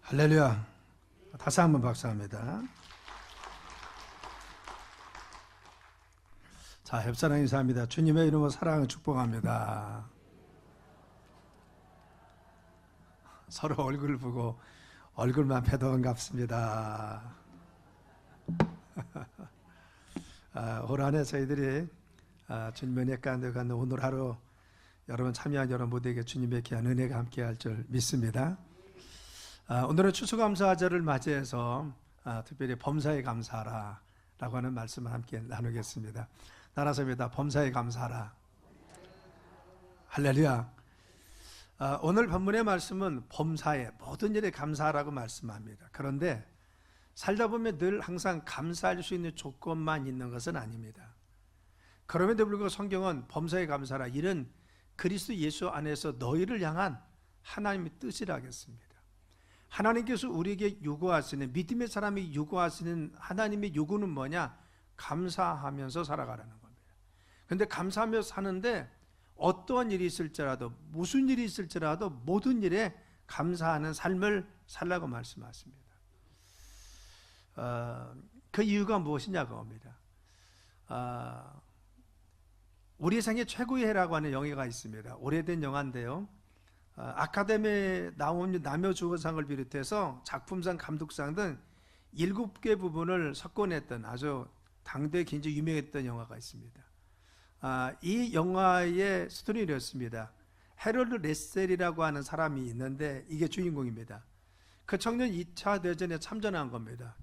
할렐루야. 다시 한번 박수합니다. 자, 협사랑 인사합니다. 주님의 이름으로 사랑을 축복합니다. 서로 얼굴을 보고 얼굴만 뵈도 반갑습니다. 올 한해 저희들이 주님의 은혜 가운데 가는 오늘 하루 여러분 참여한 여러분 모두에게 주님의 귀한 은혜가 함께할 줄 믿습니다. 오늘은 추수감사절을 맞이해서 특별히 범사에 감사하라 라고 하는 말씀을 함께 나누겠습니다. 따라서입니다. 범사에 감사하라. 할렐루야. 오늘 본문의 말씀은 범사에 모든 일에 감사하라고 말씀합니다. 그런데 살다 보면 늘 항상 감사할 수 있는 조건만 있는 것은 아닙니다. 그럼에도 불구하고 성경은 범사에 감사하라, 이는 그리스도 예수 안에서 너희를 향한 하나님의 뜻이라 하겠습니다. 하나님께서 우리에게 요구하시는, 믿음의 사람이 요구하시는 하나님의 요구는 뭐냐? 감사하면서 살아가라는 겁니다. 그런데 감사하며 사는데 어떠한 일이 있을지라도, 무슨 일이 있을지라도 모든 일에 감사하는 삶을 살라고 말씀하십니다. 그 이유가 무엇이냐고 합니다. 우리 생애 최고의 해라고 하는 영화가 있습니다. 오래된 영화인데요, 아카데미에 나온 남녀주연상을 비롯해서 작품상, 감독상 등 7개 부분을 석권했던 아주 당대에 굉장히 유명했던 영화가 있습니다. 이 영화의 스토리는 이렇습니다. 해럴드 레셀이라고 하는 사람이 있는데 이게 주인공입니다. 그 청년 2차 대전에 참전한 겁니다.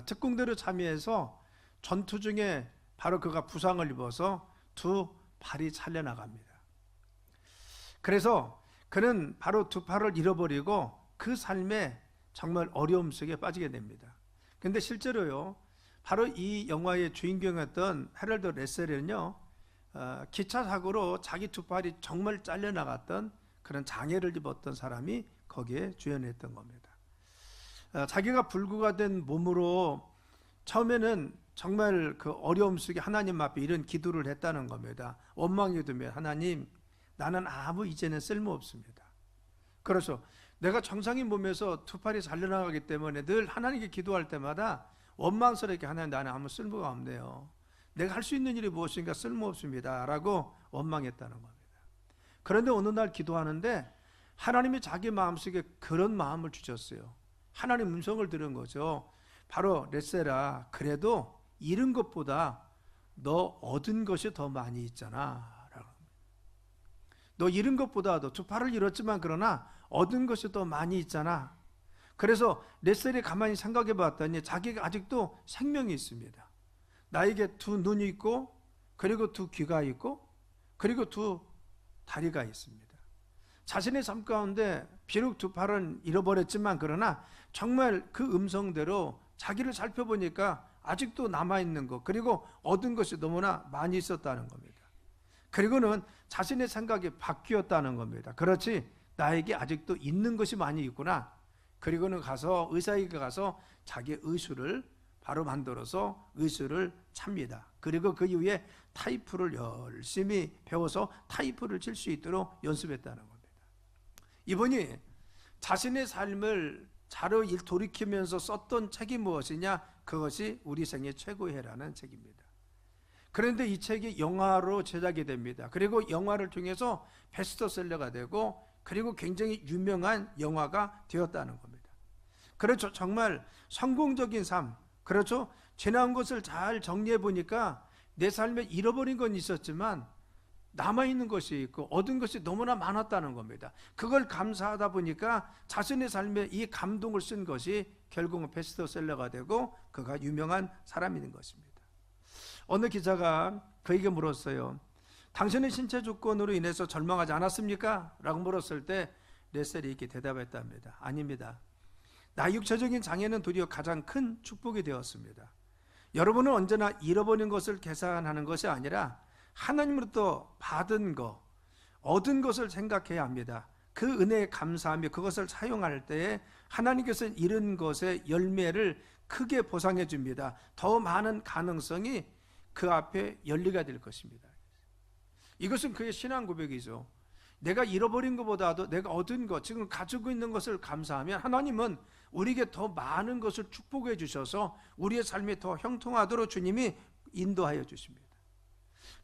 특공대로 참여해서 전투 중에 바로 그가 부상을 입어서 두 팔이 잘려나갑니다. 그래서 그는 바로 두 팔을 잃어버리고 그 삶에 정말 어려움 속에 빠지게 됩니다. 그런데 실제로요, 바로 이 영화의 주인공이었던 해럴드 레셀은요, 기차 사고로 자기 두 팔이 정말 잘려나갔던 그런 장애를 입었던 사람이 거기에 주연했던 겁니다. 자기가 불구가 된 몸으로 처음에는 정말 그 어려움 속에 하나님 앞에 이런 기도를 했다는 겁니다. 원망이 되면, 하나님, 나는 아무 이제는 쓸모없습니다. 그래서 내가 정상인 몸에서 두 팔이 잘려나가기 때문에 늘 하나님께 기도할 때마다 원망스럽게, 하나님, 나는 아무 쓸모가 없네요. 내가 할 수 있는 일이 무엇인가 쓸모없습니다 라고 원망했다는 겁니다. 그런데 어느 날 기도하는데 하나님이 자기 마음속에 그런 마음을 주셨어요. 하나님 음성을 들은 거죠. 바로 레셀아, 그래도 잃은 것보다 너 얻은 것이 더 많이 있잖아. 너 잃은 것보다도, 두 팔을 잃었지만 그러나 얻은 것이 더 많이 있잖아. 그래서 레셀이 가만히 생각해 봤더니 자기가 아직도 생명이 있습니다. 나에게 두 눈이 있고, 그리고 두 귀가 있고, 그리고 두 다리가 있습니다. 자신의 삶 가운데 비록 두 팔은 잃어버렸지만 그러나 정말 그 음성대로 자기를 살펴보니까 아직도 남아있는 것, 그리고 얻은 것이 너무나 많이 있었다는 겁니다. 그리고는 자신의 생각이 바뀌었다는 겁니다. 그렇지, 나에게 아직도 있는 것이 많이 있구나. 그리고는 가서 의사에게 가서 자기의 의술을 바로 만들어서 의술을 찹니다. 그리고 그 이후에 타이프를 열심히 배워서 타이프를 칠 수 있도록 연습했다는 겁니다. 이분이 자신의 삶을 자료 돌이키면서 썼던 책이 무엇이냐? 그것이 우리 생애 최고의 해라는 책입니다. 그런데 이 책이 영화로 제작이 됩니다. 그리고 영화를 통해서 베스트셀러가 되고, 그리고 굉장히 유명한 영화가 되었다는 겁니다. 그렇죠. 정말 성공적인 삶, 그렇죠. 지나온 것을 잘 정리해 보니까 내 삶에 잃어버린 건 있었지만 남아있는 것이 있고 얻은 것이 너무나 많았다는 겁니다. 그걸 감사하다 보니까 자신의 삶에 이 감동을 쓴 것이 결국은 베스트셀러가 되고 그가 유명한 사람이 된 것입니다. 어느 기자가 그에게 물었어요. 당신의 신체 조건으로 인해서 절망하지 않았습니까? 라고 물었을 때 레셀이 이렇게 대답했답니다. 아닙니다. 나의 육체적인 장애는 도리어 가장 큰 축복이 되었습니다. 여러분은 언제나 잃어버린 것을 계산하는 것이 아니라 하나님으로부터 받은 것, 얻은 것을 생각해야 합니다. 그 은혜에 감사하며 그것을 사용할 때에 하나님께서 잃은 것의 열매를 크게 보상해 줍니다. 더 많은 가능성이 그 앞에 열리게 될 것입니다. 이것은 그의 신앙 고백이죠. 내가 잃어버린 것보다도 내가 얻은 것, 지금 가지고 있는 것을 감사하면 하나님은 우리에게 더 많은 것을 축복해 주셔서 우리의 삶이 더 형통하도록 주님이 인도하여 주십니다.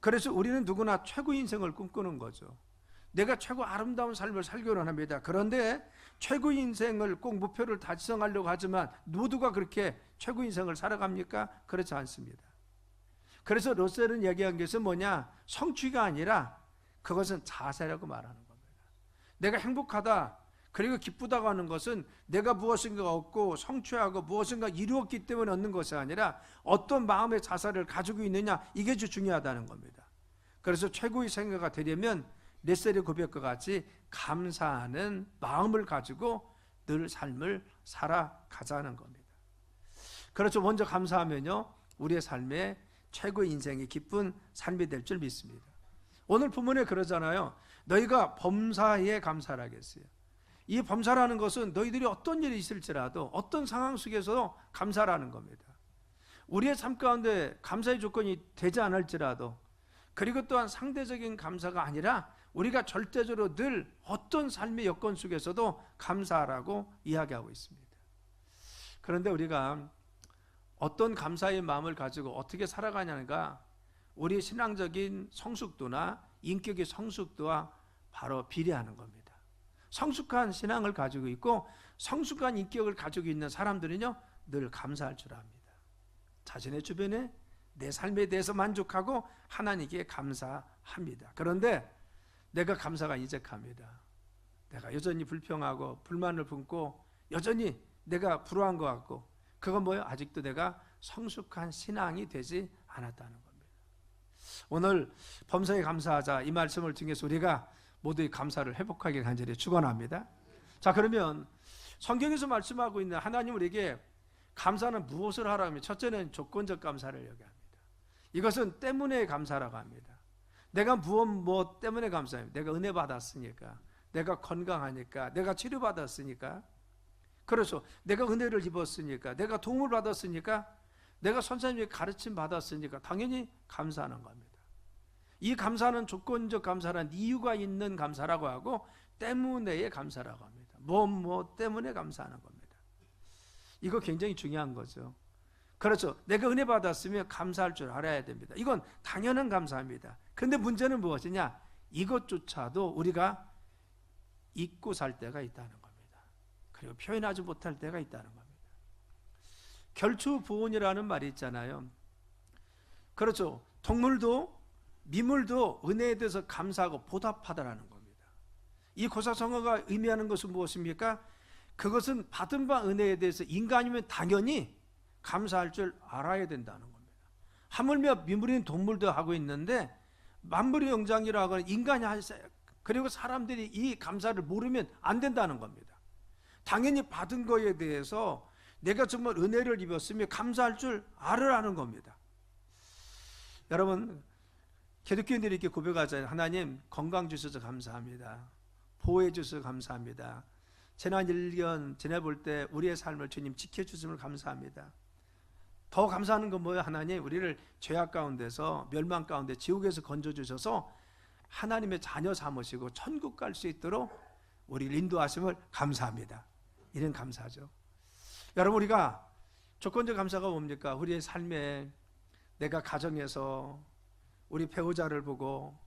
그래서 우리는 누구나 최고 인생을 꿈꾸는 거죠. 내가 최고 아름다운 삶을 살기를 합니다. 그런데 최고 인생을 꼭 목표를 달성하려고 하지만 모두가 그렇게 최고 인생을 살아갑니까? 그렇지 않습니다. 그래서 러셀은 얘기한 것은 뭐냐? 성취가 아니라 그것은 자세라고 말하는 겁니다. 내가 행복하다, 그리고 기쁘다고 하는 것은 내가 무엇인가 얻고 성취하고 무엇인가 이루었기 때문에 얻는 것이 아니라 어떤 마음의 자세를 가지고 있느냐, 이게 중요하다는 겁니다. 그래서 최고의 생애가 되려면 레셀의 고백과 같이 감사하는 마음을 가지고 늘 삶을 살아가자는 겁니다. 그렇죠. 먼저 감사하면요, 우리의 삶에 최고의 인생이 기쁜 삶이 될 줄 믿습니다. 오늘 본문에 그러잖아요. 너희가 범사에 감사를 하겠어요. 이 범사라는 것은 너희들이 어떤 일이 있을지라도 어떤 상황 속에서도 감사라는 겁니다. 우리의 삶 가운데 감사의 조건이 되지 않을지라도, 그리고 또한 상대적인 감사가 아니라 우리가 절대적으로 늘 어떤 삶의 여건 속에서도 감사하라고 이야기하고 있습니다. 그런데 우리가 어떤 감사의 마음을 가지고 어떻게 살아가냐가 우리 신앙적인 성숙도나 인격의 성숙도와 바로 비례하는 겁니다. 성숙한 신앙을 가지고 있고 성숙한 인격을 가지고 있는 사람들은요, 늘 감사할 줄 압니다. 자신의 주변에 내 삶에 대해서 만족하고 하나님께 감사합니다. 그런데 내가 감사가 이적합니다. 내가 여전히 불평하고 불만을 품고 여전히 내가 불우한 것 같고, 그건 뭐예요? 아직도 내가 성숙한 신앙이 되지 않았다는 겁니다. 오늘 범사에 감사하자, 이 말씀을 통해서 우리가 모두의 감사를 회복하길 간절히 축원합니다. 자, 그러면 성경에서 말씀하고 있는 하나님 우리에게 감사는 무엇을 하라고 하면, 첫째는 조건적 감사를 얘기합니다. 이것은 때문에 감사라고 합니다. 내가 무엇 때문에 감사합니다. 내가 은혜 받았으니까, 내가 건강하니까, 내가 치료받았으니까, 그래서 내가 은혜를 입었으니까, 내가 도움을 받았으니까, 내가 선생님의 가르침 받았으니까 당연히 감사하는 겁니다. 이 감사는 조건적 감사란 이유가 있는 감사라고 하고, 때문에의 감사라고 합니다. 뭐 때문에 감사하는 겁니다. 이거 굉장히 중요한 거죠. 그렇죠. 내가 은혜 받았으면 감사할 줄 알아야 됩니다. 이건 당연한 감사입니다. 그런데 문제는 무엇이냐? 이것조차도 우리가 잊고 살 때가 있다는 겁니다. 그리고 표현하지 못할 때가 있다는 겁니다. 결투보온이라는 말이 있잖아요. 그렇죠. 동물도 미물도 은혜에 대해서 감사하고 보답하다라는 겁니다. 이 고사성어가 의미하는 것은 무엇입니까? 그것은 받은 바 은혜에 대해서 인간이면 당연히 감사할 줄 알아야 된다는 겁니다. 하물며 미물인 동물도 하고 있는데 만물의 영장이라고 하는 인간이 하세요. 그리고 사람들이 이 감사를 모르면 안 된다는 겁니다. 당연히 받은 거에 대해서 내가 정말 은혜를 입었으면 감사할 줄 알으라는 겁니다. 여러분, 기독교인들이 이렇게 고백하잖아요. 하나님, 건강 주셔서 감사합니다. 보호해 주셔서 감사합니다. 지난 1년 지내볼 때 우리의 삶을 주님 지켜주심을 감사합니다. 더 감사하는 건 뭐예요? 하나님, 우리를 죄악 가운데서, 멸망 가운데, 지옥에서 건져주셔서 하나님의 자녀 삼으시고 천국 갈 수 있도록 우리를 인도하심을 감사합니다. 이런 감사죠. 여러분, 우리가 조건적 감사가 뭡니까? 우리의 삶에 내가 가정에서 우리 배우자를 보고,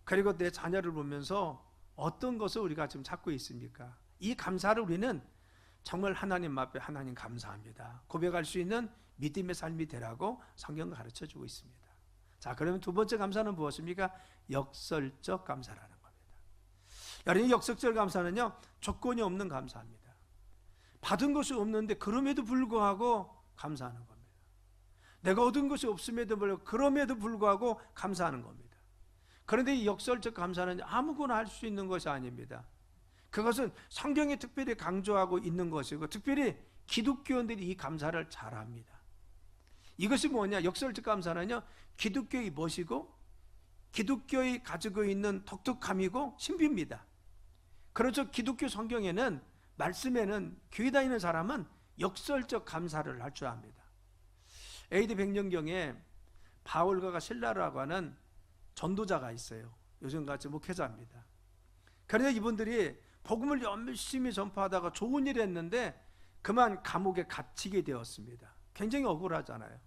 그리고 내 자녀를 보면서 어떤 것을 우리가 지금 찾고 있습니까? 이 감사를 우리는 정말 하나님 앞에 하나님 감사합니다 고백할 수 있는 믿음의 삶이 되라고 성경은 가르쳐주고 있습니다. 자, 그러면 두 번째 감사는 무엇입니까? 역설적 감사라는 겁니다. 여러분, 역설적 감사는요, 조건이 없는 감사입니다. 받은 것이 없는데 그럼에도 불구하고 감사하는 겁니다. 내가 얻은 것이 없음에도 불구하고 그럼에도 불구하고 감사하는 겁니다. 그런데 이 역설적 감사는 아무거나 할 수 있는 것이 아닙니다. 그것은 성경이 특별히 강조하고 있는 것이고, 특별히 기독교인들이 이 감사를 잘합니다. 이것이 뭐냐? 역설적 감사는요, 기독교의 멋이고 기독교의 가지고 있는 독특함이고 신비입니다. 그렇죠. 기독교 성경에는, 말씀에는 교회 다니는 사람은 역설적 감사를 할 줄 압니다. AD 100년경에 바울과 실라라고 하는 전도자가 있어요. 요즘같이 목회자입니다. 그래서 이분들이 복음을 열심히 전파하다가 좋은 일 했는데 그만 감옥에 갇히게 되었습니다. 굉장히 억울하잖아요.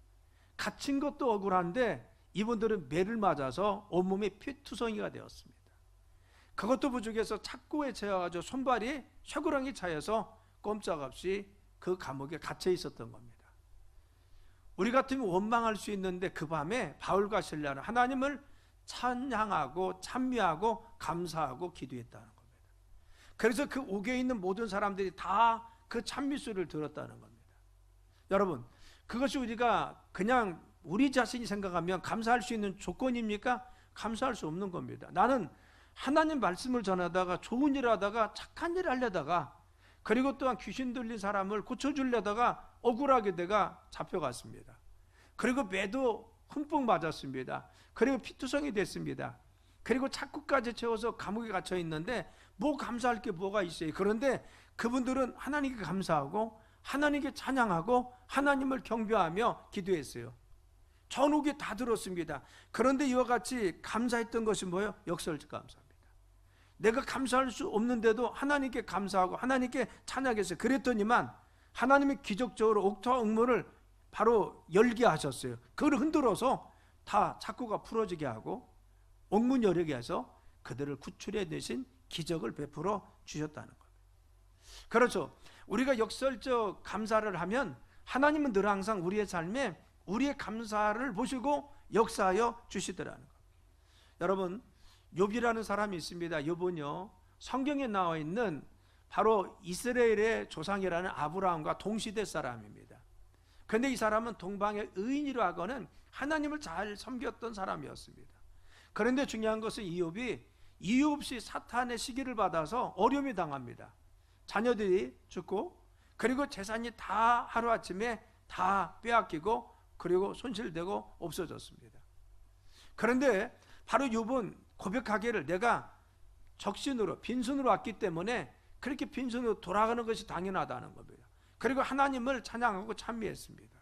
갇힌 것도 억울한데 이분들은 매를 맞아서 온몸이 피투성이가 되었습니다. 그것도 부족해서 착고에 채워가지고 손발이 쇠고랑이 차여서 꼼짝없이 그 감옥에 갇혀 있었던 겁니다. 우리 같으면 원망할 수 있는데 그 밤에 바울과 실라는 하나님을 찬양하고 찬미하고 감사하고 기도했다는 겁니다. 그래서 그 옥에 있는 모든 사람들이 다 그 찬미소리를 들었다는 겁니다. 여러분, 그것이 우리가 그냥 우리 자신이 생각하면 감사할 수 있는 조건입니까? 감사할 수 없는 겁니다. 나는 하나님 말씀을 전하다가 좋은 일을 하다가 착한 일을 하려다가 그리고 또한 귀신 들린 사람을 고쳐주려다가 억울하게 내가 잡혀갔습니다. 그리고 매도 흠뻑 맞았습니다. 그리고 피투성이 됐습니다. 그리고 착고까지 채워서 감옥에 갇혀 있는데 뭐 감사할 게 뭐가 있어요. 그런데 그분들은 하나님께 감사하고 하나님께 찬양하고 하나님을 경배하며 기도했어요. 전옥이 다 들었습니다. 그런데 이와 같이 감사했던 것이 뭐예요? 역설적 감사입니다. 내가 감사할 수 없는데도 하나님께 감사하고 하나님께 찬양했어요. 그랬더니만 하나님이 기적적으로 옥토와 응모를 바로 열게 하셨어요. 그걸 흔들어서 다 착고가 풀어지게 하고 옥문 열리게 해서 그들을 구출해 내신 기적을 베풀어 주셨다는 거예요. 그렇죠. 우리가 역설적 감사를 하면 하나님은 늘 항상 우리의 삶에 우리의 감사를 보시고 역사하여 주시더라는 거예요. 여러분, 욥이라는 사람이 있습니다. 욥은요, 성경에 나와 있는 바로 이스라엘의 조상이라는 아브라함과 동시대 사람입니다. 그런데 이 사람은 동방의 의인이라 하고는 하나님을 잘 섬겼던 사람이었습니다. 그런데 중요한 것은 이 욥이 이유 없이 사탄의 시기를 받아서 어려움이 당합니다. 자녀들이 죽고 그리고 재산이 다 하루아침에 다 빼앗기고 그리고 손실되고 없어졌습니다. 그런데 바로 욥은 고백하기를 내가 적신으로 빈손으로 왔기 때문에 그렇게 빈손으로 돌아가는 것이 당연하다는 겁니다. 그리고 하나님을 찬양하고 찬미했습니다.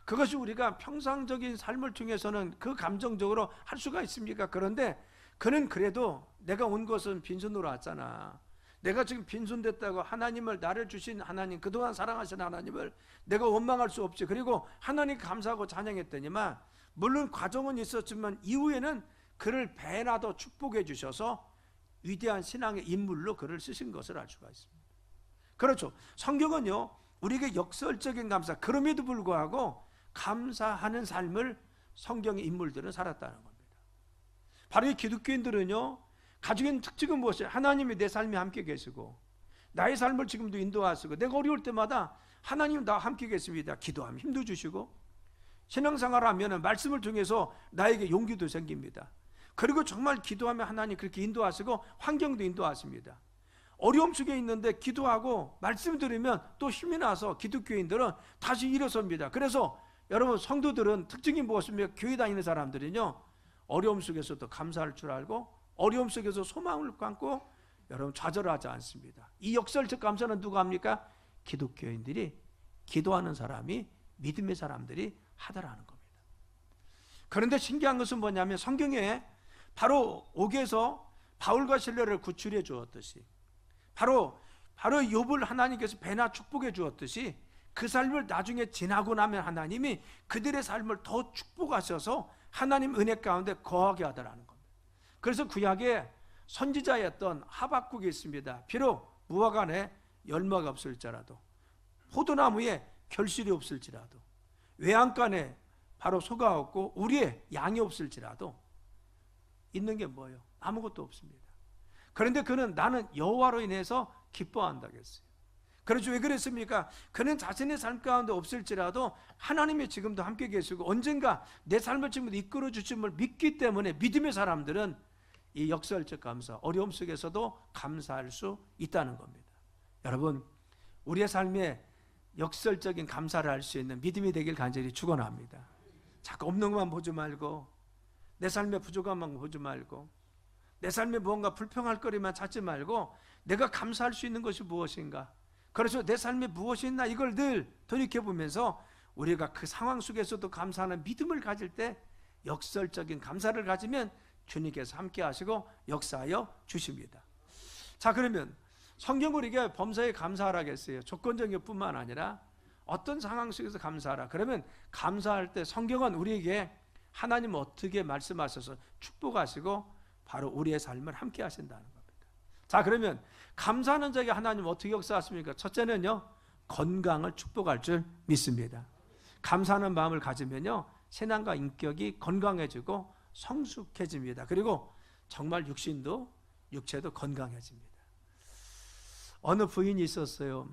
그것이 우리가 평상적인 삶을 통해서는 그 감정적으로 할 수가 있습니까? 그런데 그는 그래도 내가 온 것은 빈손으로 왔잖아. 내가 지금 빈손 됐다고 하나님을 나를 주신 하나님, 그동안 사랑하신 하나님을 내가 원망할 수 없지. 그리고 하나님 감사하고 찬양했더니만 물론 과정은 있었지만 이후에는 그를 배나 더 축복해 주셔서 위대한 신앙의 인물로 그를 쓰신 것을 알 수가 있습니다. 그렇죠. 성경은요, 우리에게 역설적인 감사, 그럼에도 불구하고 감사하는 삶을 성경의 인물들은 살았다는 겁니다. 바로 이 기독교인들은요, 가지고 있는 특징은 무엇이에요? 하나님이 내 삶에 함께 계시고 나의 삶을 지금도 인도하시고 내가 어려울 때마다 하나님 나와 함께 계십니다. 기도하면 힘도 주시고 신앙생활을 하면 말씀을 통해서 나에게 용기도 생깁니다. 그리고 정말 기도하면 하나님 그렇게 인도하시고 환경도 인도하십니다. 어려움 속에 있는데 기도하고 말씀 들으면 또 힘이 나서 기독교인들은 다시 일어섭니다. 그래서 여러분 성도들은 특징이 무엇입니까? 교회 다니는 사람들은요, 어려움 속에서도 감사할 줄 알고 어려움 속에서 소망을 갖고 여러분 좌절하지 않습니다. 이 역설적 감사는 누가 합니까? 기독교인들이, 기도하는 사람이, 믿음의 사람들이 하더라는 겁니다. 그런데 신기한 것은 뭐냐면 성경에 바로 옥에서 바울과 실라를 구출해 주었듯이 바로 욥을 하나님께서 배나 축복해 주었듯이 그 삶을 나중에 지나고 나면 하나님이 그들의 삶을 더 축복하셔서 하나님 은혜 가운데 거하게 하더라는 겁니다. 그래서 구약에 선지자였던 하박국이 있습니다. 비록 무화과에 열매가 없을지라도 포도나무에 결실이 없을지라도 외양간에 바로 소가 없고 우리의 양이 없을지라도 있는 게 뭐예요? 아무것도 없습니다. 그런데 그는 나는 여호와로 인해서 기뻐한다고 했어요. 그렇죠. 왜 그랬습니까? 그는 자신의 삶 가운데 없을지라도 하나님이 지금도 함께 계시고 언젠가 내 삶을 지금 이끌어 주심을 믿기 때문에 믿음의 사람들은 이 역설적 감사, 어려움 속에서도 감사할 수 있다는 겁니다. 여러분, 우리의 삶에 역설적인 감사를 할 수 있는 믿음이 되길 간절히 축원합니다. 자꾸 없는 것만 보지 말고 내 삶의 부족함만 보지 말고 내 삶에 무언가 불평할 거리만 찾지 말고 내가 감사할 수 있는 것이 무엇인가, 그래서 내 삶에 무엇이 있나 이걸 늘 돌이켜보면서 우리가 그 상황 속에서도 감사하는 믿음을 가질 때 역설적인 감사를 가지면 주님께서 함께 하시고 역사하여 주십니다. 자, 그러면 성경 우리에게 범사에 감사하라고 했어요. 조건적인 뿐만 아니라 어떤 상황 속에서 감사하라. 그러면 감사할 때 성경은 우리에게 하나님 어떻게 말씀하셔서 축복하시고 바로 우리의 삶을 함께 하신다는 겁니다. 자, 그러면 감사하는 자에게 하나님 어떻게 역사하십니까? 첫째는요, 건강을 축복할 줄 믿습니다. 감사하는 마음을 가지면요, 신앙과 인격이 건강해지고 성숙해집니다. 그리고 정말 육체도 건강해집니다. 어느 부인이 있었어요.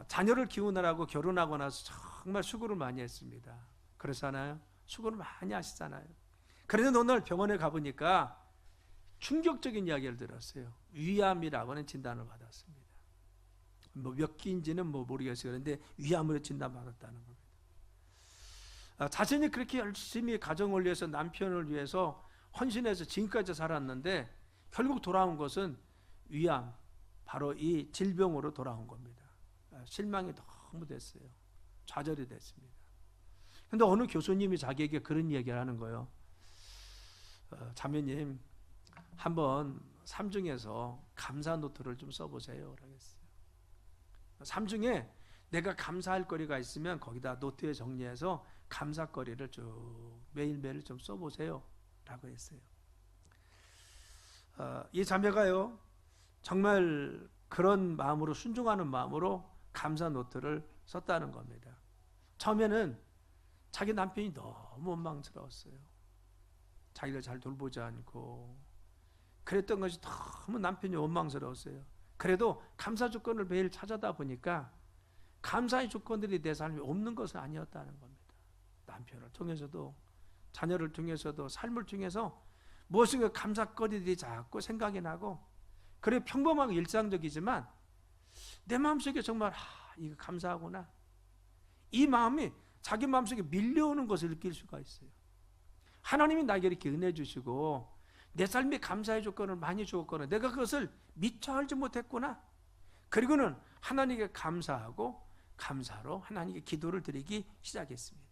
자녀를 키우느라고 결혼하고 나서 정말 수고를 많이 했습니다. 그렇잖아요. 수고를 많이 하시잖아요. 그런데 어느 날 병원에 가보니까 충격적인 이야기를 들었어요. 위암이라고 하는 진단을 받았습니다. 몇 기인지는 모르겠어요. 그런데 위암으로 진단받았다는 겁니다. 자신이 그렇게 열심히 가정을 위해서, 남편을 위해서 헌신해서 지금까지 살았는데 결국 돌아온 것은 위암, 바로 이 질병으로 돌아온 겁니다. 실망이 너무 됐어요. 좌절이 됐습니다. 그런데 어느 교수님이 자기에게 그런 얘기를 하는 거예요. 자매님, 한번 삶중에서 감사 노트를 좀 써보세요 라고 했어요. 삶중에 내가 감사할 거리가 있으면 거기다 노트에 정리해서 감사거리를 쭉 매일매일 좀 써보세요 라고 했어요. 이 자매가요, 정말 그런 마음으로, 순종하는 마음으로 감사 노트를 썼다는 겁니다. 처음에는 자기 남편이 너무 원망스러웠어요. 자기를 잘 돌보지 않고 그랬던 것이 너무 남편이 원망스러웠어요. 그래도 감사 조건을 매일 찾아다 보니까 감사의 조건들이 내 삶에 없는 것은 아니었다는 겁니다. 남편을 통해서도, 자녀를 통해서도, 삶을 통해서 무엇인가 감사거리들이 자꾸 생각이 나고, 그래 평범하고 일상적이지만 내 마음속에 정말 이거 감사하구나, 이 마음이 자기 마음속에 밀려오는 것을 느낄 수가 있어요. 하나님이 나에게 이렇게 은혜 주시고 내 삶에 감사의 조건을 많이 주었거나 내가 그것을 미처 알지 못했구나. 그리고는 하나님께 감사하고 감사로 하나님께 기도를 드리기 시작했습니다.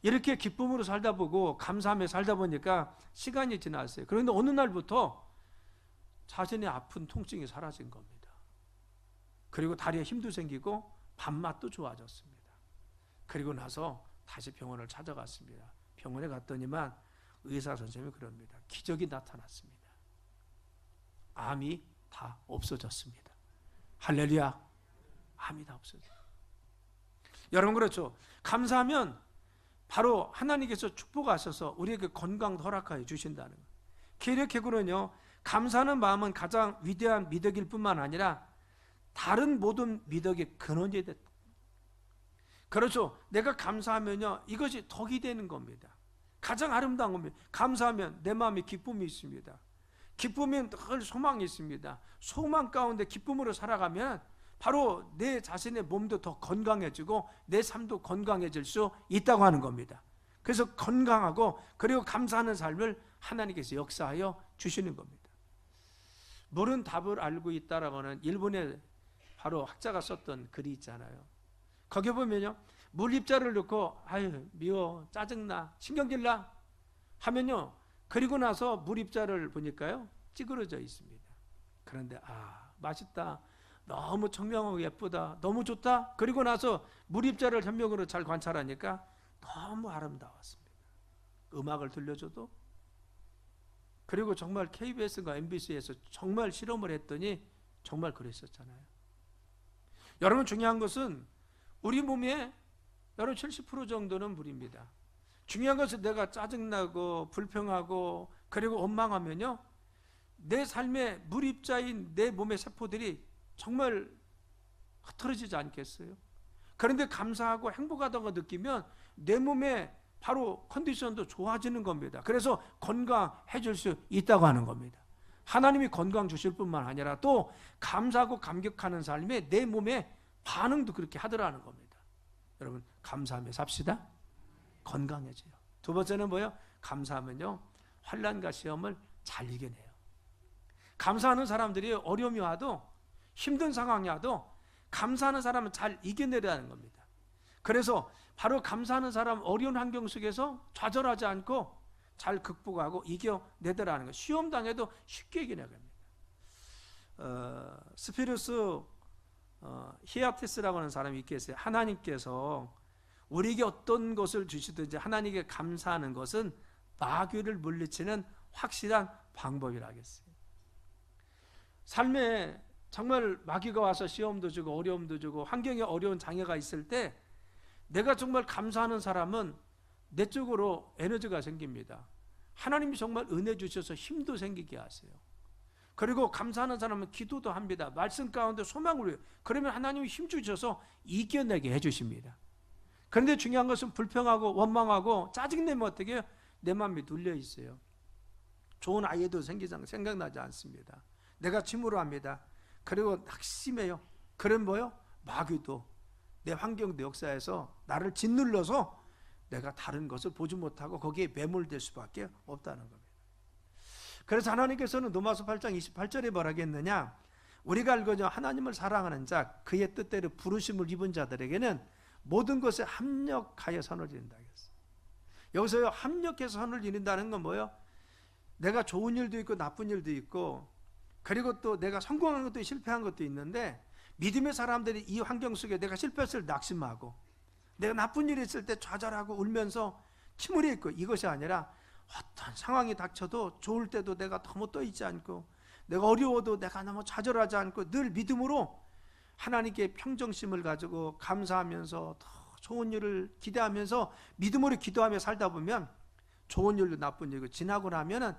이렇게 기쁨으로 살다 보고 감사하며 살다 보니까 시간이 지났어요. 그런데 어느 날부터 자신의 아픈 통증이 사라진 겁니다. 그리고 다리에 힘도 생기고 밥맛도 좋아졌습니다. 그리고 나서 다시 병원을 찾아갔습니다. 병원에 갔더니만 의사 선생님이 그럽니다. 기적이 나타났습니다. 암이 다 없어졌습니다. 할렐루야. 암이 다 없어졌어요. 여러분, 그렇죠. 감사하면 바로 하나님께서 축복하셔서 우리에게 건강 허락하여 주신다는 거예요. 계력해고는요, 감사하는 마음은 가장 위대한 미덕일 뿐만 아니라 다른 모든 미덕의 근원이 됐다. 그렇죠. 내가 감사하면요, 이것이 덕이 되는 겁니다. 가장 아름다운 겁니다. 감사하면 내 마음에 기쁨이 있습니다. 기쁨엔 늘 소망이 있습니다. 소망 가운데 기쁨으로 살아가면 바로 내 자신의 몸도 더 건강해지고 내 삶도 건강해질 수 있다고 하는 겁니다. 그래서 건강하고 그리고 감사하는 삶을 하나님께서 역사하여 주시는 겁니다. 물은 답을 알고 있다라고 하는 일본의 바로 학자가 썼던 글이 있잖아요. 거기 보면요, 물 입자를 넣고 아유 미워, 짜증나, 신경질나 하면요, 그리고 나서 물 입자를 보니까요 찌그러져 있습니다. 그런데 맛있다, 너무 청명하고 예쁘다, 너무 좋다, 그리고 나서 물 입자를 현명으로 잘 관찰하니까 너무 아름다웠습니다. 음악을 들려줘도, 그리고 정말 KBS가 MBC에서 정말 실험을 했더니 정말 그랬었잖아요. 여러분, 중요한 것은 우리 몸에 여러분 70% 정도는 물입니다. 중요한 것은 내가 짜증나고 불평하고 그리고 원망하면요, 내 삶의 물입자인 내 몸의 세포들이 정말 흐트러지지 않겠어요? 그런데 감사하고 행복하다고 느끼면 내 몸의 바로 컨디션도 좋아지는 겁니다. 그래서 건강해질 수 있다고 하는 겁니다. 하나님이 건강 주실 뿐만 아니라 또 감사하고 감격하는 삶에 내 몸의 반응도 그렇게 하더라는 겁니다. 여러분, 감사하며 삽시다. 건강해져요. 두 번째는 뭐예요? 감사하면요, 환난과 시험을 잘 이겨내요. 감사하는 사람들이 어려움이 와도, 힘든 상황이 와도 감사하는 사람은 잘 이겨내려는 겁니다. 그래서 바로 감사하는 사람, 어려운 환경 속에서 좌절하지 않고 잘 극복하고 이겨내더라는 거. 시험 당해도 쉽게 이겨내갑니다. 스피루스 히아테스라고 하는 사람이 있겠어요. 하나님께서 우리에게 어떤 것을 주시든지 하나님께 감사하는 것은 마귀를 물리치는 확실한 방법이라겠어요. 삶에 정말 마귀가 와서 시험도 주고 어려움도 주고 환경에 어려운 장애가 있을 때 내가 정말 감사하는 사람은 내 쪽으로 에너지가 생깁니다. 하나님이 정말 은혜 주셔서 힘도 생기게 하세요. 그리고 감사하는 사람은 기도도 합니다. 말씀 가운데 소망을 위해. 그러면 하나님이 힘 주셔서 이겨내게 해주십니다. 그런데 중요한 것은 불평하고 원망하고 짜증내면 어떻게 해요? 내 마음이 눌려 있어요. 좋은 아이도 생각나지 않습니다. 내가 침울합니다. 그리고 낙심해요. 그럼 뭐요? 마귀도 내 환경도 역사에서 나를 짓눌러서 내가 다른 것을 보지 못하고 거기에 매몰될 수밖에 없다는 겁니다. 그래서 하나님께서는 로마서 8장 28절에 뭐라고 했느냐? 우리가 알거니와 하나님을 사랑하는 자, 그의 뜻대로 부르심을 입은 자들에게는 모든 것에 합력하여 선을 이룬다 했어요. 여기서 합력해서 선을 이룬다는 건 뭐예요? 내가 좋은 일도 있고 나쁜 일도 있고, 그리고 또 내가 성공한 것도 실패한 것도 있는데, 믿음의 사람들이 이 환경 속에 내가 실패했을 때 낙심하고, 내가 나쁜 일이 있을 때 좌절하고 울면서 침울해 있고, 이것이 아니라 어떤 상황이 닥쳐도 좋을 때도 내가 너무 떠 있지 않고, 내가 어려워도 내가 너무 좌절하지 않고 늘 믿음으로 하나님께 평정심을 가지고 감사하면서 더 좋은 일을 기대하면서 믿음으로 기도하며 살다 보면 좋은 일도 나쁜 일도 지나고 나면은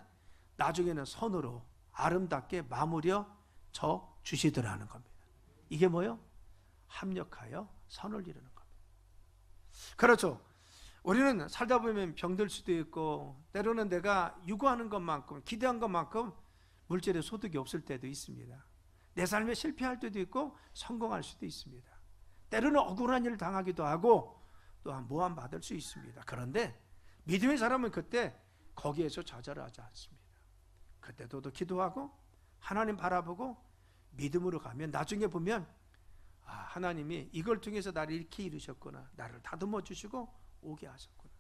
나중에는 선으로 아름답게 마무리어 져 주시더라는 겁니다. 이게 뭐요? 합력하여 선을 이루는 겁니다. 그렇죠. 우리는 살다 보면 병들 수도 있고, 때로는 내가 요구하는 것만큼, 기대한 것만큼 물질의 소득이 없을 때도 있습니다. 내 삶에 실패할 때도 있고 성공할 수도 있습니다. 때로는 억울한 일을 당하기도 하고 또한 모함받을 수 있습니다. 그런데 믿음의 사람은 그때 거기에서 좌절하지 않습니다. 그때도 기도하고 하나님 바라보고 믿음으로 가면 나중에 보면 하나님이 이걸 통해서 나를 이렇게 이루셨구나, 나를 다듬어 주시고 오게 하셨구나.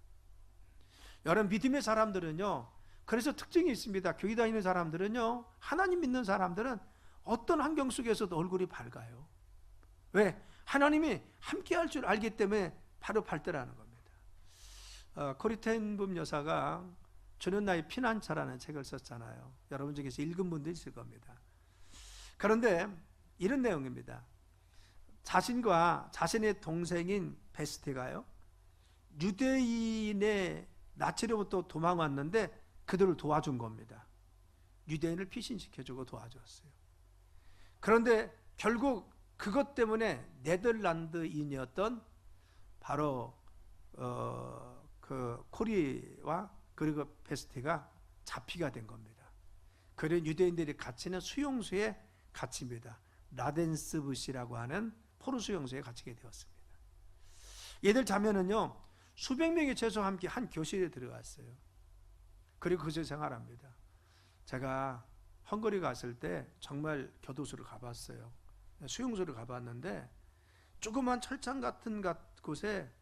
여러분, 믿음의 사람들은요, 그래서 특징이 있습니다. 교회 다니는 사람들은요, 하나님 믿는 사람들은 어떤 환경 속에서도 얼굴이 밝아요. 왜? 하나님이 함께 할 줄 알기 때문에 바로 밝더라는 겁니다. 코리 텐 붐 여사가 주는 나의 피난처라는 책을 썼잖아요. 여러분 중에서 읽은 분도 있을 겁니다. 그런데 이런 내용입니다. 자신과 자신의 동생인 베스테가요, 유대인의 나치로부터 도망왔는데 그들을 도와준 겁니다. 유대인을 피신시켜주고 도와줬어요. 그런데 결국 그것 때문에 네덜란드인이었던 바로 그 코리와 그리고 베스테가 잡히가 된 겁니다. 그런 유대인들이 갇히는 수용소에 갇힙니다. 라덴스부시라고 하는 포로 수용소에 갇히게 되었습니다. 얘들 자매는요, 수백 명의 죄수와 함께 한 교실에 들어갔어요. 그리고 거기서 생활합니다. 제가 헝가리 갔을 때 정말 교도소를 가봤어요. 수용소를 가봤는데 조그만 철창 같은 곳에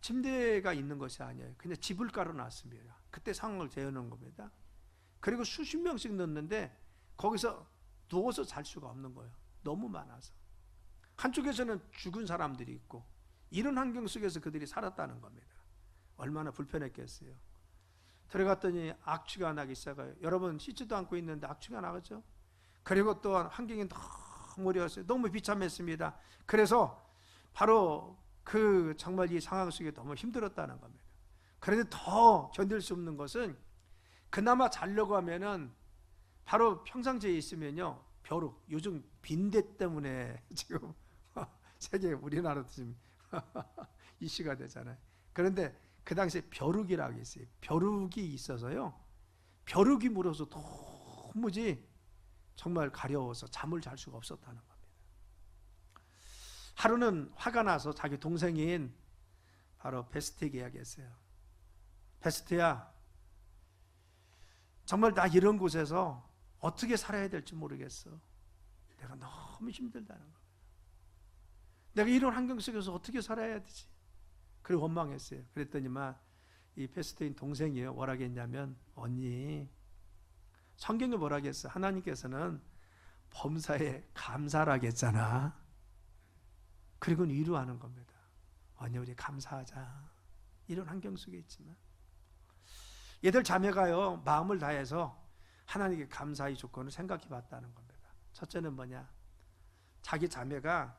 침대가 있는 것이 아니에요. 그냥 집을 깔아놨습니다. 그때 상황을 재현한 겁니다. 그리고 수십 명씩 넣는데 거기서 누워서 잘 수가 없는 거예요. 너무 많아서. 한쪽에서는 죽은 사람들이 있고, 이런 환경 속에서 그들이 살았다는 겁니다. 얼마나 불편했겠어요. 들어갔더니 악취가 나기 시작해요. 여러분, 씻지도 않고 있는데 악취가 나겠죠. 그리고 또한 환경이 너무 어려웠어요. 너무 비참했습니다. 그래서 바로 정말 이 상황 속에 너무 힘들었다는 겁니다. 그런데 더 견딜 수 없는 것은, 그나마 자려고 하면은 바로 평상시에 있으면요, 벼룩, 요즘 빈대 때문에 지금 세계 우리나라도 지금 이슈가 되잖아요. 그런데 그 당시에 벼룩이라고 있어요. 벼룩이 있어서요, 벼룩이 물어서 도무지 정말 가려워서 잠을 잘 수가 없었다는 겁니다. 하루는 화가 나서 자기 동생인 바로 베스트에게 이야기했어요. 베스트야, 정말 나 이런 곳에서 어떻게 살아야 될지 모르겠어. 내가 너무 힘들다는 거예요. 내가 이런 환경 속에서 어떻게 살아야 되지? 그리고 원망했어요. 그랬더니만 이 패스터인 동생이에요. 뭐라고 했냐면, 언니, 성경에 뭐라고 했어? 하나님께서는 범사에 감사라고 했잖아. 그리고 위로하는 겁니다. 언니, 우리 감사하자. 이런 환경 속에 있지만 얘들 자매가요, 마음을 다해서 하나님께 감사의 조건을 생각해 봤다는 겁니다. 첫째는 뭐냐? 자기 자매가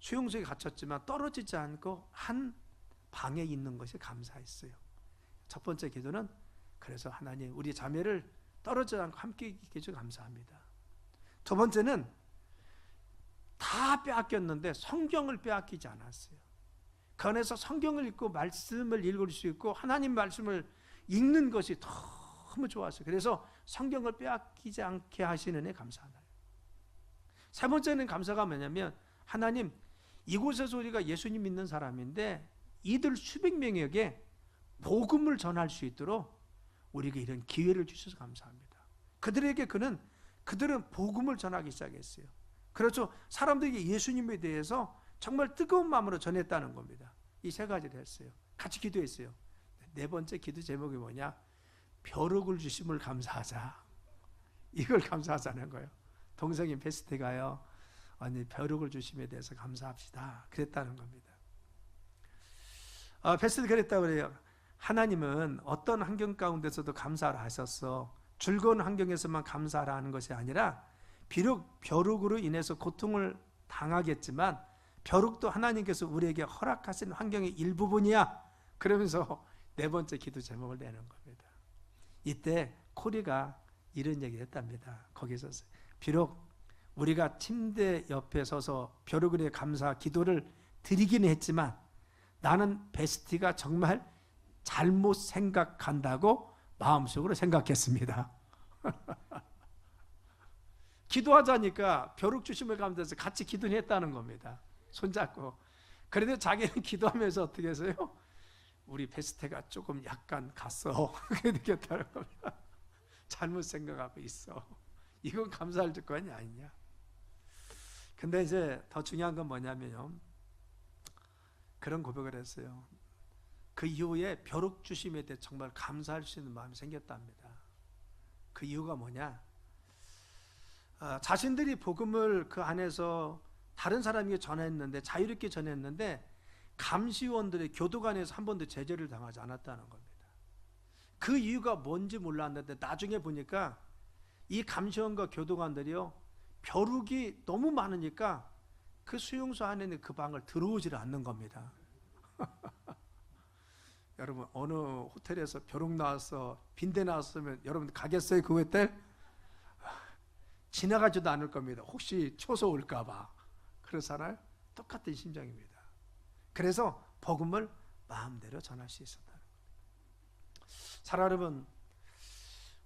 수용소에 갇혔지만 떨어지지 않고 한 방에 있는 것이 감사했어요. 첫 번째 기도는, 그래서 하나님, 우리 자매를 떨어지지 않고 함께 있게 해주셔서 감사합니다. 두 번째는 다 빼앗겼는데 성경을 빼앗기지 않았어요. 그 안에서 성경을 읽고 말씀을 읽을 수 있고 하나님 말씀을 읽는 것이 너무 좋았어요. 그래서 성경을 빼앗기지 않게 하시는 애 감사하다. 세 번째는 감사가 뭐냐면, 하나님, 이곳에서 우리가 예수님 믿는 사람인데 이들 수백 명에게 복음을 전할 수 있도록 우리에게 이런 기회를 주셔서 감사합니다. 그들에게 그들은 복음을 전하기 시작했어요. 그렇죠. 사람들에게 예수님에 대해서 정말 뜨거운 마음으로 전했다는 겁니다. 이 세 가지를 했어요. 같이 기도했어요. 네 번째 기도 제목이 뭐냐? 벼룩을 주심을 감사하자. 이걸 감사하자는 거예요. 동생인 베스트가요, 아니, 벼룩을 주심에 대해서 감사합시다. 그랬다는 겁니다. 베스트 그랬다고 그래요. 하나님은 어떤 환경 가운데서도 감사를 하셨어. 즐거운 환경에서만 감사를 하는 것이 아니라, 비록 벼룩으로 인해서 고통을 당하겠지만 벼룩도 하나님께서 우리에게 허락하신 환경의 일부분이야. 그러면서 네 번째 기도 제목을 내는 겁니다. 이때 코리가 이런 얘기를 했답니다. 거기서 비록 우리가 침대 옆에 서서 벼룩을 위해 감사 기도를 드리기는 했지만 나는 베스티가 정말 잘못 생각한다고 마음속으로 생각했습니다. 기도하자니까 벼룩 주심을 감사해서 같이 기도했다는 겁니다. 손잡고. 그런데 자기는 기도하면서 어떻게 했어요? 우리 베스테가 조금 약간 갔어. 그렇게 느꼈다는 겁니다. 잘못 생각하고 있어. 이건 감사할 조건이 아니냐. 근데 이제 더 중요한 건 뭐냐면요, 그런 고백을 했어요. 그 이후에 벼룩 주심에 대해 정말 감사할 수 있는 마음이 생겼답니다. 그 이유가 뭐냐? 자신들이 복음을 그 안에서 다른 사람에게 전했는데, 자유롭게 전했는데 감시원들의 교도관에서 한 번도 제재를 당하지 않았다는 겁니다. 그 이유가 뭔지 몰랐는데 나중에 보니까 이 감시원과 교도관들이요, 벼룩이 너무 많으니까 그 수용소 안에 있는 그 방을 들어오질 않는 겁니다. 여러분, 어느 호텔에서 벼룩 나와서 빈대 나왔으면 여러분 가겠어요? 그 호텔? 지나가지도 않을 겁니다. 혹시 쳐서 올까 봐. 그렇잖아요? 똑같은 심정입니다. 그래서 복음을 마음대로 전할 수 있었다는 겁니다. 사랑 여러분,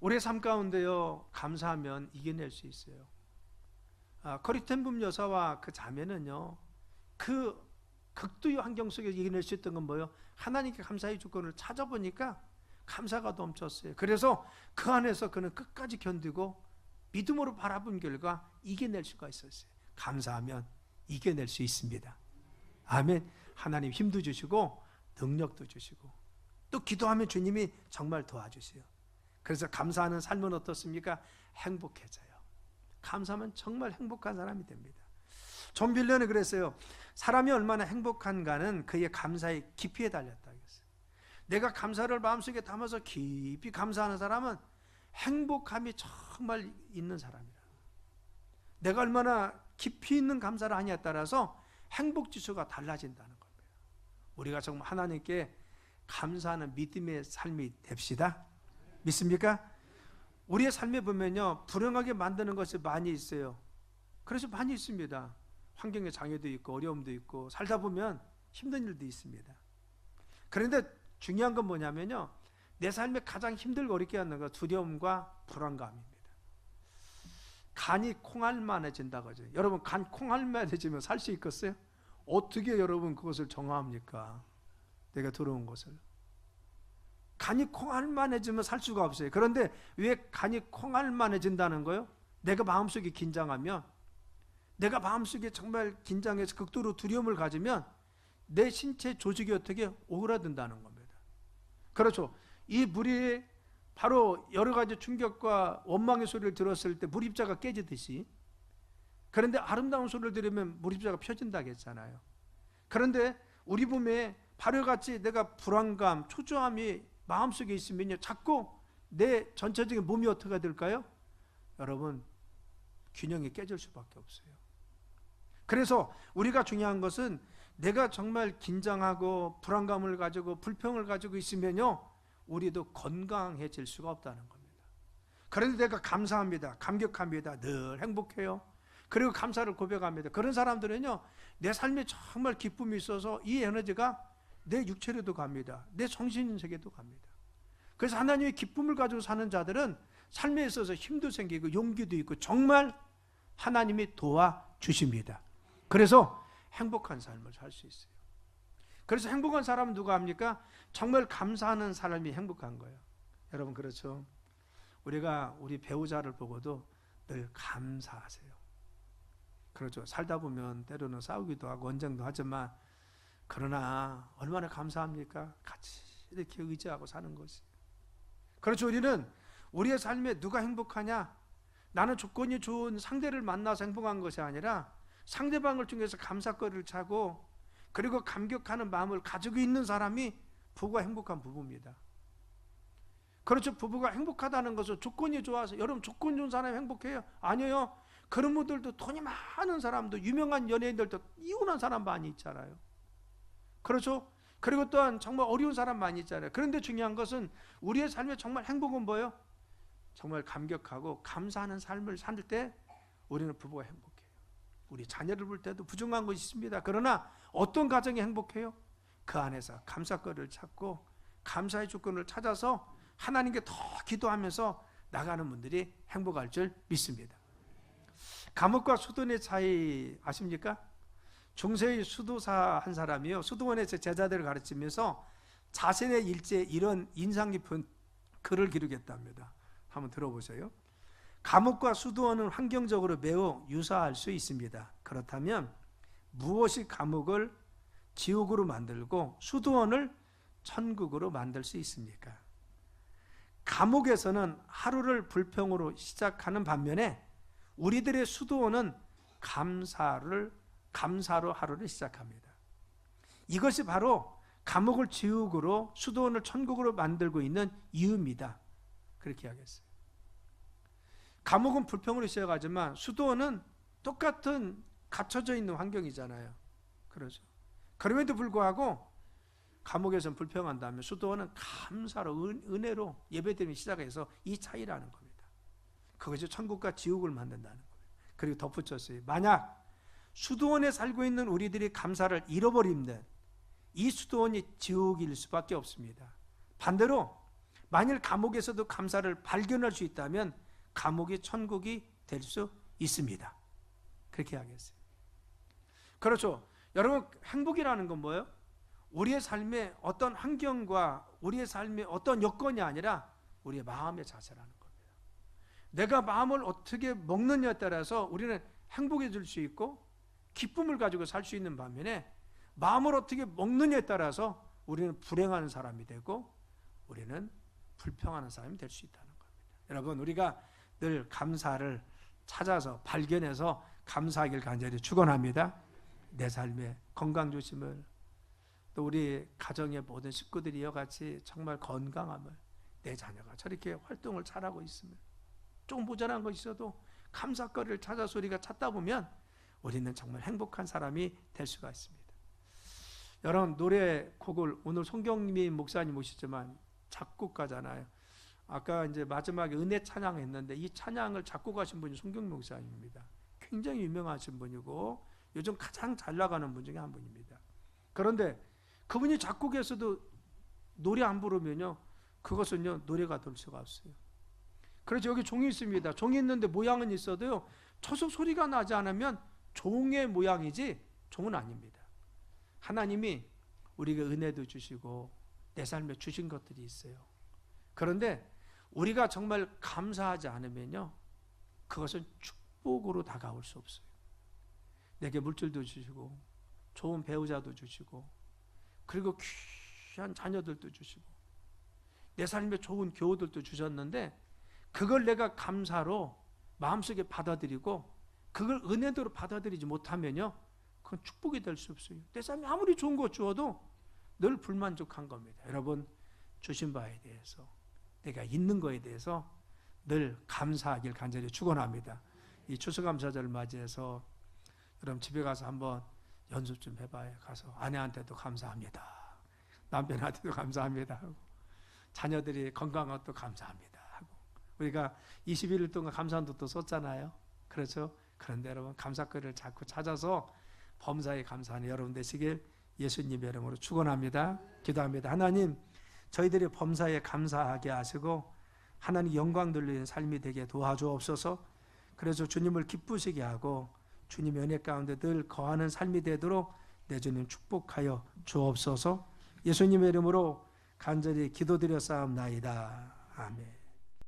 우리의 삶 가운데요, 감사하면 이겨낼 수 있어요. 커리텐붐 여사와 그 자매는요, 그 극도의 환경 속에 이겨낼 수 있던 건 뭐예요? 하나님께 감사의 조건을 찾아보니까 감사가 넘쳤어요. 그래서 그 안에서 그는 끝까지 견디고 믿음으로 바라본 결과 이겨낼 수가 있었어요. 감사하면 이겨낼 수 있습니다. 아멘. 하나님 힘도 주시고 능력도 주시고 또 기도하면 주님이 정말 도와주세요. 그래서 감사하는 삶은 어떻습니까? 행복해져요. 감사하면 정말 행복한 사람이 됩니다. 존 빌런이 그랬어요. 사람이 얼마나 행복한가는 그의 감사의 깊이에 달렸다 했어요. 내가 감사를 마음속에 담아서 깊이 감사하는 사람은 행복함이 정말 있는 사람이라. 내가 얼마나 깊이 있는 감사를 하냐에 따라서 행복 지수가 달라진다는 겁니다. 우리가 정말 하나님께 감사하는 믿음의 삶이 됩시다. 믿습니까? 우리의 삶에 보면요, 불행하게 만드는 것이 많이 있어요. 그래서 많이 있습니다. 환경의 장애도 있고 어려움도 있고 살다 보면 힘든 일도 있습니다. 그런데 중요한 건 뭐냐면요, 내 삶에 가장 힘들고 어렵게 하는 건 두려움과 불안감입니다. 간이 콩알만해진다고 하죠. 여러분, 간 콩알만해지면 살 수 있겠어요? 어떻게 여러분 그것을 정화합니까? 내가 들어온 것을. 간이 콩알만해지면 살 수가 없어요. 그런데 왜 간이 콩알만해진다는 거예요? 내가 마음속에 긴장하면, 내가 마음속에 정말 긴장해서 극도로 두려움을 가지면 내 신체 조직이 어떻게 오그라든다는 겁니다. 그렇죠. 이 물이 바로 여러 가지 충격과 원망의 소리를 들었을 때 물입자가 깨지듯이, 그런데 아름다운 소리를 들으면 물입자가 펴진다고 했잖아요. 그런데 우리 몸에 바로 같이 내가 불안감, 초조함이 마음속에 있으면요, 자꾸 내 전체적인 몸이 어떻게 될까요? 여러분, 균형이 깨질 수밖에 없어요. 그래서 우리가 중요한 것은 내가 정말 긴장하고 불안감을 가지고 불평을 가지고 있으면요, 우리도 건강해질 수가 없다는 겁니다. 그런데 내가 감사합니다, 감격합니다, 늘 행복해요, 그리고 감사를 고백합니다. 그런 사람들은요, 내 삶에 정말 기쁨이 있어서 이 에너지가 내 육체로도 갑니다, 내 정신세계도 갑니다. 그래서 하나님의 기쁨을 가지고 사는 자들은 삶에 있어서 힘도 생기고 용기도 있고 정말 하나님이 도와주십니다. 그래서 행복한 삶을 살 수 있어요. 그래서 행복한 사람은 누가 합니까? 정말 감사하는 사람이 행복한 거예요. 여러분, 그렇죠? 우리가 우리 배우자를 보고도 늘 감사하세요. 그렇죠? 살다 보면 때로는 싸우기도 하고 언쟁도 하지만, 그러나 얼마나 감사합니까? 같이 이렇게 의지하고 사는 것이. 그렇죠? 우리는 우리의 삶에 누가 행복하냐? 나는 조건이 좋은 상대를 만나서 행복한 것이 아니라 상대방을 통해서 감사거리를 차고 그리고 감격하는 마음을 가지고 있는 사람이 부부가 행복한 부부입니다. 그렇죠? 부부가 행복하다는 것은 조건이 좋아서, 여러분 조건 좋은 사람이 행복해요? 아니에요. 그런 분들도, 돈이 많은 사람도, 유명한 연예인들도 이혼한 사람 많이 있잖아요. 그렇죠? 그리고 또한 정말 어려운 사람 많이 있잖아요. 그런데 중요한 것은 우리의 삶에 정말 행복은 뭐예요? 정말 감격하고 감사하는 삶을 살 때 우리는 부부가 행복해요. 우리 자녀를 볼 때도 부족한 것이 있습니다. 그러나 어떤 가정이 행복해요? 그 안에서 감사거리를 찾고 감사의 조건을 찾아서 하나님께 더 기도하면서 나가는 분들이 행복할 줄 믿습니다. 감옥과 수도원의 차이 아십니까? 중세의 수도사 한 사람이요, 수도원에서 제자들을 가르치면서 자신의 일제에 이런 인상 깊은 글을 기록했답니다. 한번 들어보세요. 감옥과 수도원은 환경적으로 매우 유사할 수 있습니다. 그렇다면 무엇이 감옥을 지옥으로 만들고 수도원을 천국으로 만들 수 있습니까? 감옥에서는 하루를 불평으로 시작하는 반면에 우리들의 수도원은 감사로 하루를 시작합니다. 이것이 바로 감옥을 지옥으로, 수도원을 천국으로 만들고 있는 이유입니다. 그렇게 하겠어요. 감옥은 불평으로 시작하지만 수도원은 똑같은 갇혀져 있는 환경이잖아요. 그렇죠? 그럼에도 불구하고 감옥에서는 불평한다면 수도원은 감사로, 은혜로 예배드리며 시작해서 이 차이라는 겁니다. 그것이 천국과 지옥을 만든다는 겁니다. 그리고 덧붙였어요. 만약 수도원에 살고 있는 우리들이 감사를 잃어버리면 이 수도원이 지옥일 수밖에 없습니다. 반대로 만일 감옥에서도 감사를 발견할 수 있다면 감옥이 천국이 될 수 있습니다. 그렇게 하겠어요. 그렇죠? 여러분, 행복이라는 건 뭐예요? 우리의 삶의 어떤 환경과 우리의 삶의 어떤 여건이 아니라 우리의 마음의 자세라는 겁니다. 내가 마음을 어떻게 먹느냐에 따라서 우리는 행복해질 수 있고 기쁨을 가지고 살 수 있는 반면에, 마음을 어떻게 먹느냐에 따라서 우리는 불행한 사람이 되고 우리는 불평하는 사람이 될 수 있다는 겁니다. 여러분, 우리가 늘 감사를 찾아서 발견해서 감사하길 간절히 축원합니다. 내 삶의 건강 조심을, 또 우리 가정의 모든 식구들이 이와 같이 정말 건강함을, 내 자녀가 저렇게 활동을 잘하고 있으면, 조금 모자란 거 있어도 감사거리를 찾아서 우리가 찾다 보면 우리는 정말 행복한 사람이 될 수가 있습니다. 여러분, 노래곡을 오늘 송경미 목사님 오시지만 작곡가잖아요. 아까 이제 마지막에 은혜 찬양했는데 이 찬양을 작곡하신 분이 송경미 목사님입니다. 굉장히 유명하신 분이고 요즘 가장 잘 나가는 분 중에 한 분입니다. 그런데 그분이 작곡에서도 노래 안 부르면요, 그것은요 노래가 될 수가 없어요. 그래서 여기 종이 있습니다. 종이 있는데 모양은 있어도요, 초속 소리가 나지 않으면 종의 모양이지 종은 아닙니다. 하나님이 우리에게 은혜도 주시고 내 삶에 주신 것들이 있어요. 그런데 우리가 정말 감사하지 않으면요, 그것은 축복으로 다가올 수 없어요. 내게 물질도 주시고 좋은 배우자도 주시고 그리고 귀한 자녀들도 주시고 내 삶에 좋은 교우들도 주셨는데 그걸 내가 감사로 마음속에 받아들이고 그걸 은혜대로 받아들이지 못하면요, 그건 축복이 될 수 없어요. 내 삶이 아무리 좋은 거 주어도 늘 불만족한 겁니다. 여러분, 주신 바에 대해서, 내가 있는 거에 대해서 늘 감사하길 간절히 축원합니다. 이 추수감사절을 맞이해서 여러분 집에 가서 한번 연습 좀 해봐요. 가서 아내한테도 감사합니다, 남편한테도 감사합니다 하고, 자녀들이 건강한 것도 감사합니다 하고, 우리가 21일 동안 감사한도도 썼잖아요. 그렇죠? 그런데 여러분, 감사거리를 자꾸 찾아서 범사에 감사하는 여러분 되시길 예수님의 이름으로 축원합니다. 기도합니다. 하나님, 저희들이 범사에 감사하게 하시고 하나님 영광 돌리는 삶이 되게 도와주옵소서. 그래서 주님을 기쁘시게 하고 주님의 은혜 가운데 늘 거하는 삶이 되도록 내 주님 축복하여 주옵소서. 예수님의 이름으로 간절히 기도드려 싸움나이다. 아멘.